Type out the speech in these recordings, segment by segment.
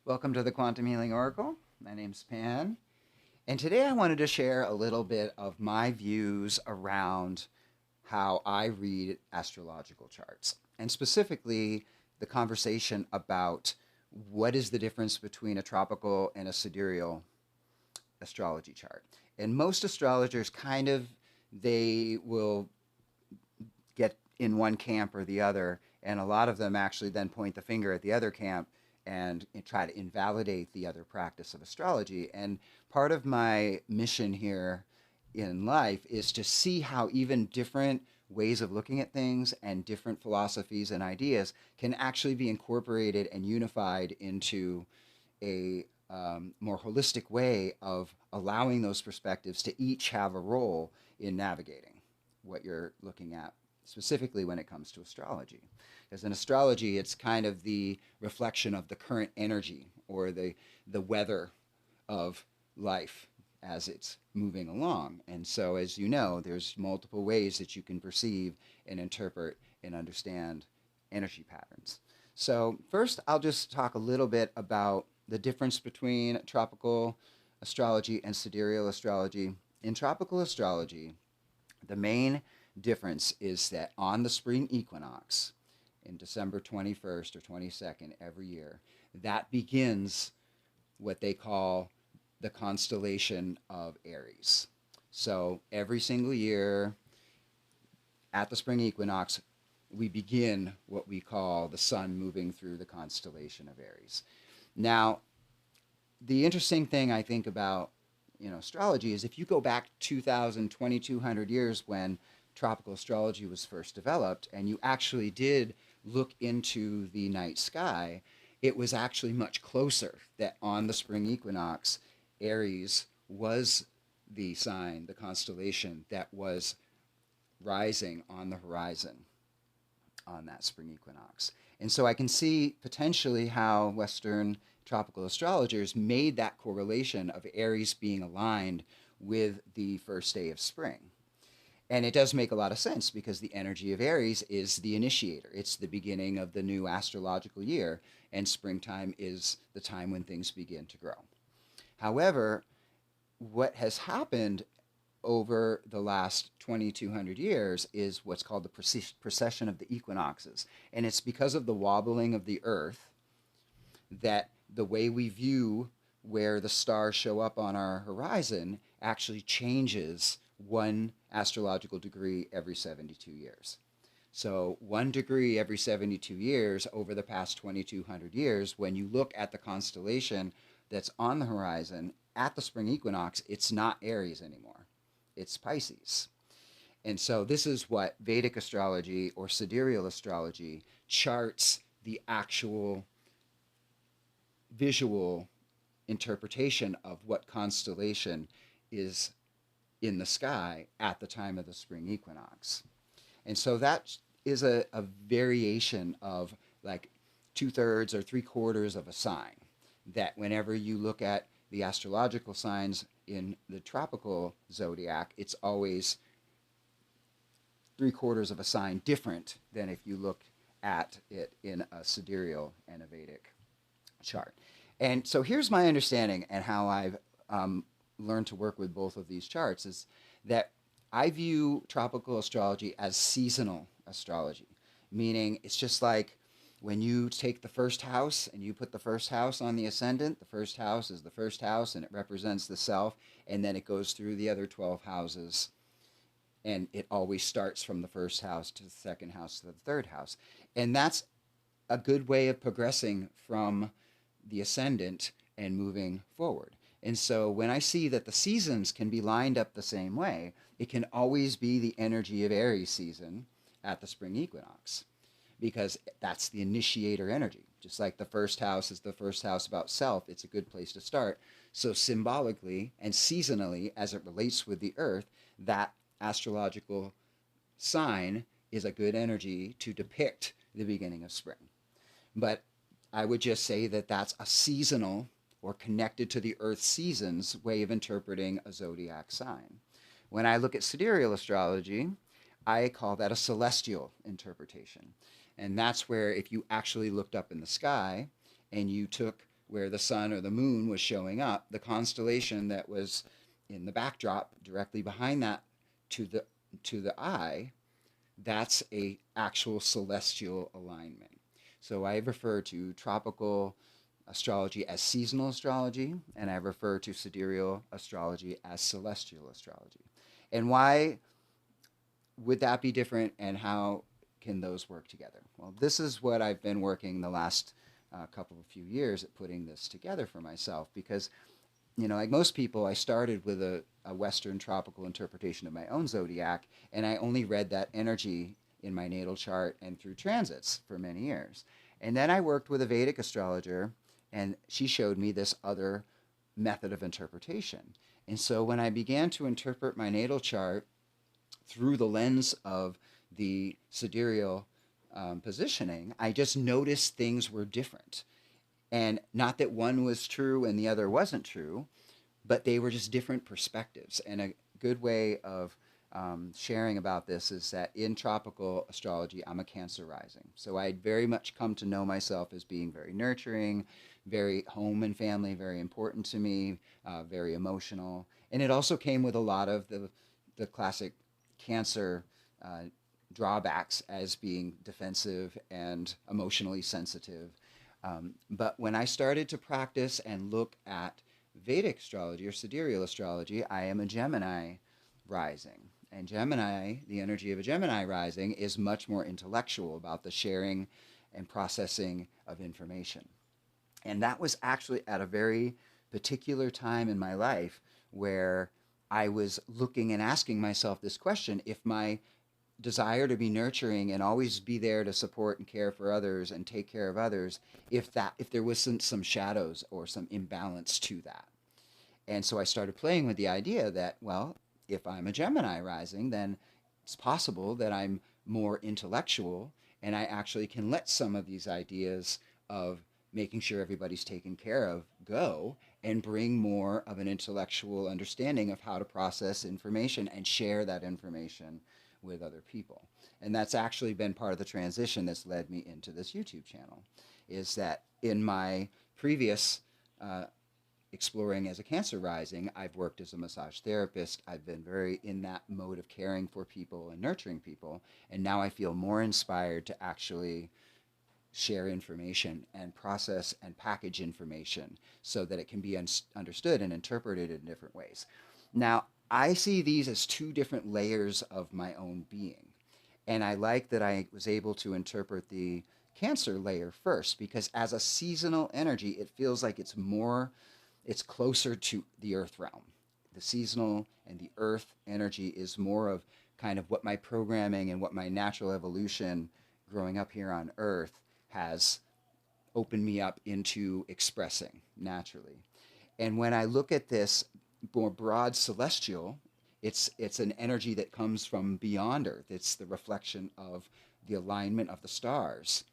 Welcome to the Quantum Healing Oracle. My name's Pan, and today I wanted to share a little bit of my views around how I read astrological charts, and specifically the conversation about what is the difference between a tropical and a sidereal astrology chart. And most astrologers they will get in one camp or the other, and a lot of them actually then point the finger at the other camp and try to invalidate the other practice of astrology. And part of my mission here in life is to see how even different ways of looking at things and different philosophies and ideas can actually be incorporated and unified into a more holistic way of allowing those perspectives to each have a role in navigating what you're looking at, specifically when it comes to astrology. Because in astrology, it's kind of the reflection of the current energy or the weather of life as it's moving along. And so, as you know, there's multiple ways that you can perceive and interpret and understand energy patterns. So first, I'll just talk a little bit about the difference between tropical astrology and sidereal astrology. In tropical astrology, the main difference is that on the spring equinox, in December 21st or 22nd every year, that begins what they call the constellation of Aries. So every single year at the spring equinox, we begin what we call the sun moving through the constellation of Aries. Now, the interesting thing I think about astrology is if you go back 2,000, 2,200 years when tropical astrology was first developed, and you actually did look into the night sky, it was actually much closer that on the spring equinox, Aries was the sign, the constellation that was rising on the horizon on that spring equinox. And so I can see potentially how Western tropical astrologers made that correlation of Aries being aligned with the first day of spring. And it does make a lot of sense because the energy of Aries is the initiator. It's the beginning of the new astrological year, and springtime is the time when things begin to grow. However, what has happened over the last 2,200 years is what's called the precession of the equinoxes. And it's because of the wobbling of the Earth that the way we view where the stars show up on our horizon actually changes 1 astrological degree every 72 years. So 1 degree every 72 years over the past 2,200 years, when you look at the constellation that's on the horizon at the spring equinox, it's not Aries anymore. It's Pisces. And so this is what Vedic astrology or sidereal astrology charts the actual visual interpretation of what constellation is in the sky at the time of the spring equinox. And so that is a variation of like 2/3 or 3/4 of a sign, that whenever you look at the astrological signs in the tropical zodiac, it's always 3/4 of a sign different than if you look at it in a sidereal and a Vedic chart. And so here's my understanding and how I've learned to work with both of these charts is that I view tropical astrology as seasonal astrology, meaning it's just like when you take the first house and you put the first house on the ascendant, the first house is the first house and it represents the self, and then it goes through the other 12 houses, and it always starts from the first house to the second house to the third house. And that's a good way of progressing from the ascendant and moving forward. And so when I see that the seasons can be lined up the same way, it can always be the energy of Aries season at the spring equinox, because that's the initiator energy. Just like the first house is the first house about self, it's a good place to start. So symbolically and seasonally, as it relates with the earth, that astrological sign is a good energy to depict the beginning of spring. But I would just say that that's a seasonal or connected to the earth seasons way of interpreting a zodiac sign. When I look at sidereal astrology, I call that a celestial interpretation. And that's where if you actually looked up in the sky and you took where the sun or the moon was showing up, the constellation that was in the backdrop directly behind that to the eye, that's a actual celestial alignment. So I refer to tropical astrology as seasonal astrology, and I refer to sidereal astrology as celestial astrology. And why would that be different, and how can those work together? Well, this is what I've been working the last couple of few years at putting this together for myself, because like most people, I started with a Western tropical interpretation of my own zodiac, and I only read that energy in my natal chart and through transits for many years. And then I worked with a Vedic astrologer, and she showed me this other method of interpretation. And so when I began to interpret my natal chart through the lens of the sidereal positioning, I just noticed things were different. And not that one was true and the other wasn't true, but they were just different perspectives. And a good way of sharing about this is that in tropical astrology, I'm a Cancer rising. So I very much come to know myself as being very nurturing, very home and family, very important to me, very emotional. And it also came with a lot of the classic Cancer drawbacks as being defensive and emotionally sensitive. But when I started to practice and look at Vedic astrology or sidereal astrology, I am a Gemini rising. And Gemini, the energy of a Gemini rising, is much more intellectual about the sharing and processing of information. And that was actually at a very particular time in my life where I was looking and asking myself this question: if my desire to be nurturing and always be there to support and care for others and take care of others, if there was some shadows or some imbalance to that. And so I started playing with the idea that, well, if I'm a Gemini rising, then it's possible that I'm more intellectual, and I actually can let some of these ideas of making sure everybody's taken care of go, and bring more of an intellectual understanding of how to process information and share that information with other people. And that's actually been part of the transition that's led me into this YouTube channel, is that in my previous exploring as a Cancer rising, I've worked as a massage therapist. I've been very in that mode of caring for people and nurturing people. And now I feel more inspired to actually share information and process and package information so that it can be understood and interpreted in different ways. Now, I see these as two different layers of my own being. And I like that I was able to interpret the Cancer layer first, because as a seasonal energy, it feels like it's closer to the earth realm. The seasonal and the earth energy is more of kind of what my programming and what my natural evolution growing up here on earth has opened me up into expressing naturally. And when I look at this more broad celestial, it's an energy that comes from beyond earth. It's the reflection of the alignment of the stars.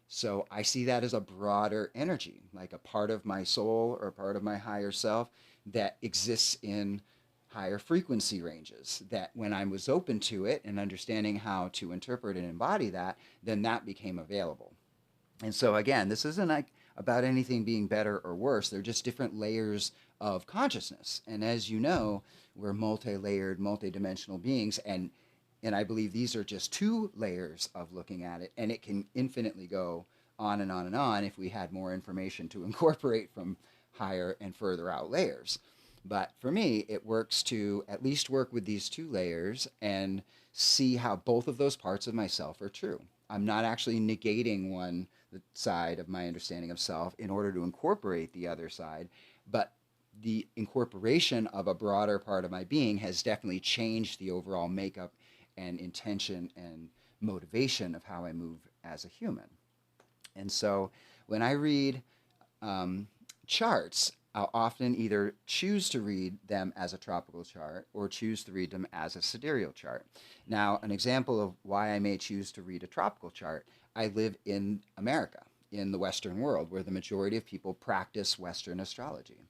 So I see that as a broader energy, like a part of my soul or a part of my higher self that exists in higher frequency ranges, that when I was open to it and understanding how to interpret and embody that, then that became available. And so again, this isn't like about anything being better or worse. They're just different layers of consciousness. And as you know, we're multi-layered, multi-dimensional beings, and I believe these are just two layers of looking at it, and it can infinitely go on and on and on if we had more information to incorporate from higher and further out layers. But for me, it works to at least work with these two layers and see how both of those parts of myself are true. I'm not actually negating one side of my understanding of self in order to incorporate the other side, but the incorporation of a broader part of my being has definitely changed the overall makeup and intention and motivation of how I move as a human. And so when I read charts, I'll often either choose to read them as a tropical chart or choose to read them as a sidereal chart. Now, an example of why I may choose to read a tropical chart: I live in America, in the Western world, where the majority of people practice Western astrology.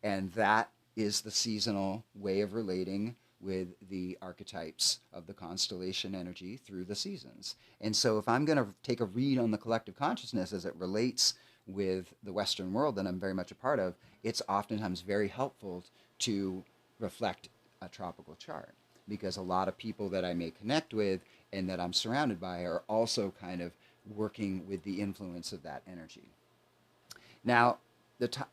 And that is the seasonal way of relating with the archetypes of the constellation energy through the seasons. And so if I'm going to take a read on the collective consciousness as it relates with the Western world that I'm very much a part of, it's oftentimes very helpful to reflect a tropical chart, because a lot of people that I may connect with and that I'm surrounded by are also kind of working with the influence of that energy. Now,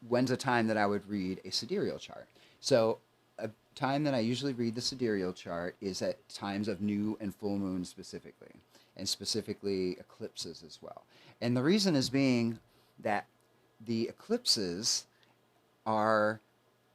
when's a time that I would read a sidereal chart? So, a time that I usually read the sidereal chart is at times of new and full moon specifically, and specifically eclipses as well. And the reason is being that the eclipses are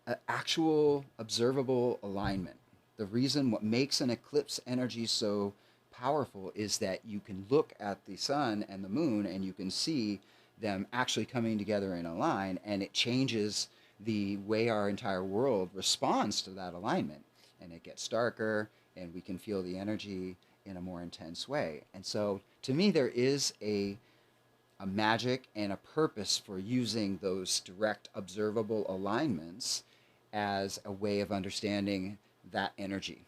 an actual observable alignment. The reason what makes an eclipse energy so powerful is that you can look at the sun and the moon and you can see them actually coming together in a line, and it changes the way our entire world responds to that alignment, and it gets darker and we can feel the energy in a more intense way. And so to me there is a magic and a purpose for using those direct observable alignments as a way of understanding that energy.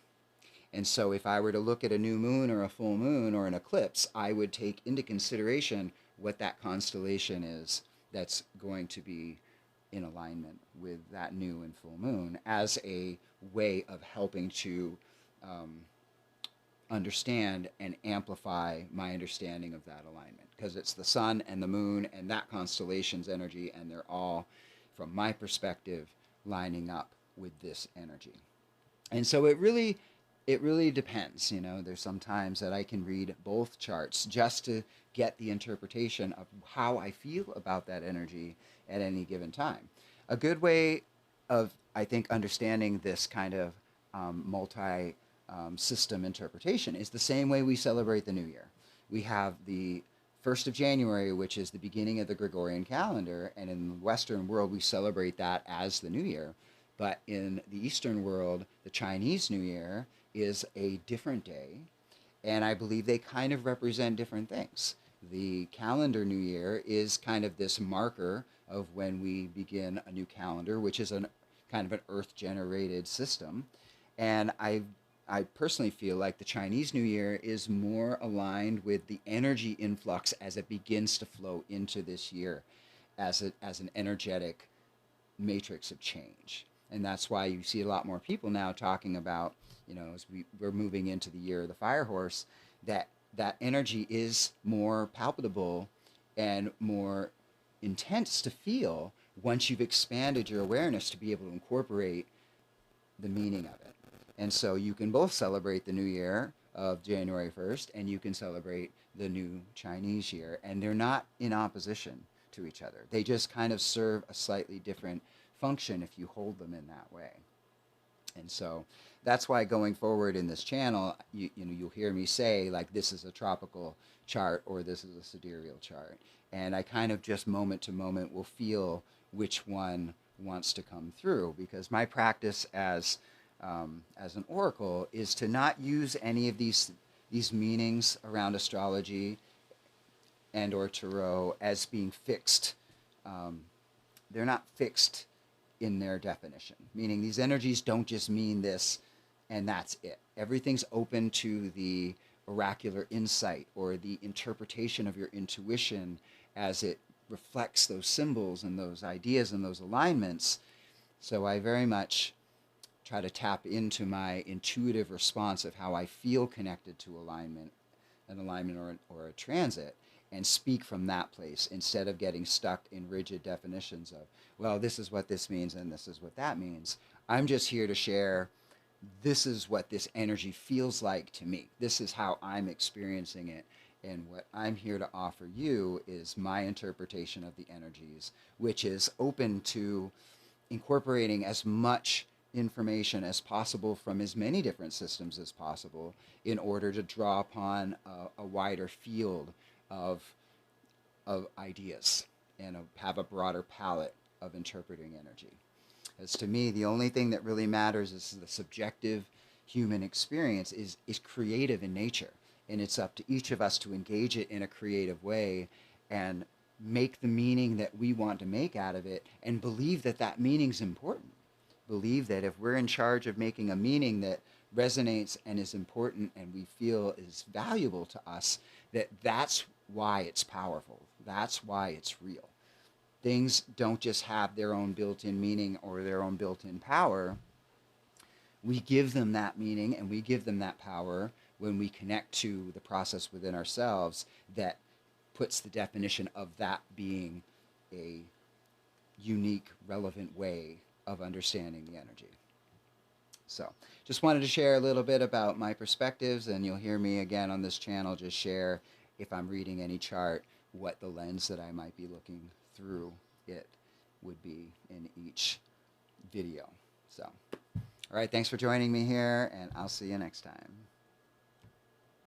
And so if I were to look at a new moon or a full moon or an eclipse, I would take into consideration what that constellation is that's going to be in alignment with that new and full moon as a way of helping to understand and amplify my understanding of that alignment, because it's the sun and the moon and that constellation's energy, and they're all, from my perspective, lining up with this energy. And so it really depends. There's some times that I can read both charts just to get the interpretation of how I feel about that energy at any given time. A good way of, I think, understanding this kind of multi system interpretation is the same way we celebrate the new year. We have the 1st of January, which is the beginning of the Gregorian calendar, and in the Western world we celebrate that as the new year. But in the Eastern world, the Chinese New Year is a different day, and I believe they kind of represent different things. The calendar New Year is kind of this marker of when we begin a new calendar, which is kind of an earth-generated system. And I personally feel like the Chinese New Year is more aligned with the energy influx as it begins to flow into this year as an energetic matrix of change. And that's why you see a lot more people now talking about, as we're moving into the year of the fire horse, that energy is more palpable and more intense to feel once you've expanded your awareness to be able to incorporate the meaning of it. And so you can both celebrate the new year of January 1st and you can celebrate the new Chinese year, and they're not in opposition to each other. They just kind of serve a slightly different function if you hold them in that way. And so that's why going forward in this channel, you'll hear me say, like, this is a tropical chart or this is a sidereal chart. And I kind of just moment to moment will feel which one wants to come through, because my practice as an oracle is to not use any of these meanings around astrology and or tarot as being fixed. They're not fixed in their definition, meaning these energies don't just mean this and that's it. Everything's open to the oracular insight or the interpretation of your intuition as it reflects those symbols and those ideas and those alignments. So I very much try to tap into my intuitive response of how I feel connected to an alignment or a transit, and speak from that place instead of getting stuck in rigid definitions of, well, this is what this means and this is what that means. I'm just here to share, this is what this energy feels like to me. This is how I'm experiencing it. And what I'm here to offer you is my interpretation of the energies, which is open to incorporating as much information as possible from as many different systems as possible in order to draw upon a wider field of ideas and have a broader palette of interpreting energy. As to me, the only thing that really matters is the subjective human experience is creative in nature, and it's up to each of us to engage it in a creative way and make the meaning that we want to make out of it, and believe that that meaning's important. Believe that if we're in charge of making a meaning that resonates and is important and we feel is valuable to us, that's why it's powerful. That's why it's real. things don't just have their own built-in meaning or their own built-in power. We give them that meaning and we give them that power when we connect to the process within ourselves that puts the definition of that being a unique, relevant way of understanding the energy. So just wanted to share a little bit about my perspectives, and you'll hear me again on this channel just share, if I'm reading any chart, what the lens that I might be looking through it would be in each video. So, all right, thanks for joining me here, and I'll see you next time.